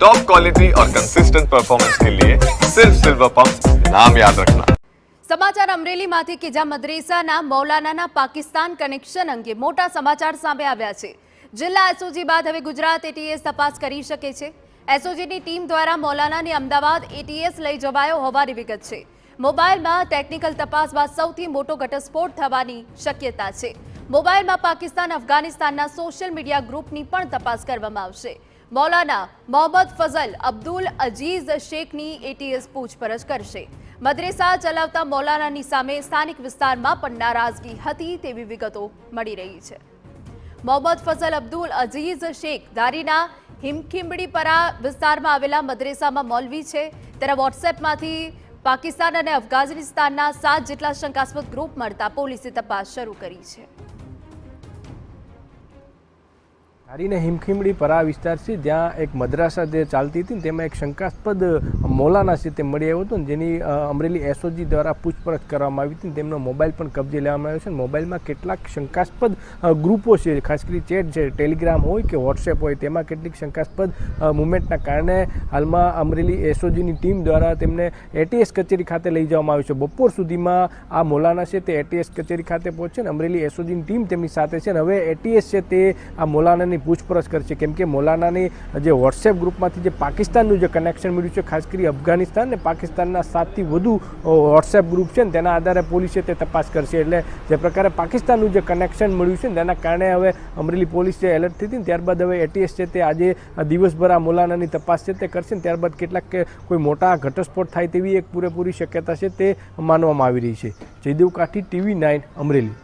Top quality और consistent performance के लिए सिर्फ सिल्वर पंप नाम याद रखना। સમાચાર અમરેલીમાંથી કે જ્યાં મદ્રેસાના મૌલાનાના પાકિસ્તાન કનેક્શન અંગે મોટા સમાચાર સામે આવ્યા છે। જિલ્લા એસઓજી બાદ હવે ગુજરાત એટીએસ તપાસ કરી શકે છે। એસઓજીની ટીમ દ્વારા મૌલાનાને અમદાવાદ એટીએસ લઈ જવાયો હોવાની વિગત છે। મોબાઈલમાં ટેકનિકલ તપાસ બાદ સૌથી મોટો ઘટસ્ફોટ થવાની શક્યતા છે। મોબાઈલમાં પાકિસ્તાન અફઘાનિસ્તાનના સોશિયલ મીડિયા ગ્રુપની પણ તપાસ કરવામાં આવશે। મૌલાના મોહમ્મદ ફઝલ અબ્દુલ અજીઝ શેખની એટીએસ પૂછપરછ કરશે। મદ્રેસા ચલાવતા મૌલાનાની સામે સ્થાનિક વિસ્તારમાં પણ નારાજગી હતી તેવી વિગતો મળી રહી છે। મોહમ્મદ ફઝલ અબ્દુલ અજીઝ શેખ ધારીના હિમખીમડીપરા વિસ્તારમાં આવેલા મદ્રેસામાં મૌલવી છે। ત્યારે વોટ્સએપમાંથી પાકિસ્તાન અને અફઘાનિસ્તાનના 7 જેટલા શંકાસ્પદ ગ્રુપ મળતા પોલીસે તપાસ શરૂ કરી છે। ધારીના હિમખીમડી પરા વિસ્તાર છે જ્યાં એક મદ્રાસા જે ચાલતી હતી તેમાં એક શંકાસ્પદ મૌલાના છે તે મળી આવ્યો હતો ને જેની અમરેલી એસઓજી દ્વારા પૂછપરછ કરવામાં આવી હતી। તેમનો મોબાઈલ પણ કબજે લેવામાં આવ્યો છે। મોબાઈલમાં કેટલાક શંકાસ્પદ ગ્રુપો છે, ખાસ કરી ચેટ છે, ટેલિગ્રામ હોય કે વોટ્સએપ હોય, તેમાં કેટલીક શંકાસ્પદ મુવમેન્ટના કારણે હાલમાં અમરેલી એસઓજીની ટીમ દ્વારા તેમને એટીએસ કચેરી ખાતે લઈ જવામાં આવ્યું છે। બપોર સુધીમાં આ મૌલાના છે તે એટીએસ કચેરી ખાતે પહોંચે ને અમરેલી એસઓજીની ટીમ તેમની સાથે છે ને હવે એટીએસ છે તે આ મૌલાનાની પૂછપરછ કરશે, કેમ કે મૌલાનાની જે વોટ્સએપ ગ્રુપમાંથી જે પાકિસ્તાનનું જે કનેક્શન મળ્યું છે, ખાસ કરી અફઘાનિસ્તાન ને પાકિસ્તાનના 7થી વધુ વોટ્સએપ ગ્રુપ છે ને તેના આધારે પોલીસે તે તપાસ કરશે। એટલે જે પ્રકારે પાકિસ્તાનનું જે કનેક્શન મળ્યું છે ને તેના કારણે હવે અમરેલી પોલીસ જે એલર્ટ થઈ હતી ને ત્યારબાદ હવે એટીએસ છે તે આજે દિવસભર આ મૌલાનાની તપાસ છે તે કરશે ને ત્યારબાદ કેટલાક કોઈ મોટા ઘટસ્ફોટ થાય તેવી એક પૂરેપૂરી શક્યતા છે તે માનવામાં આવી રહી છે। જયદેવ કાઠી, TV9 અમરેલી।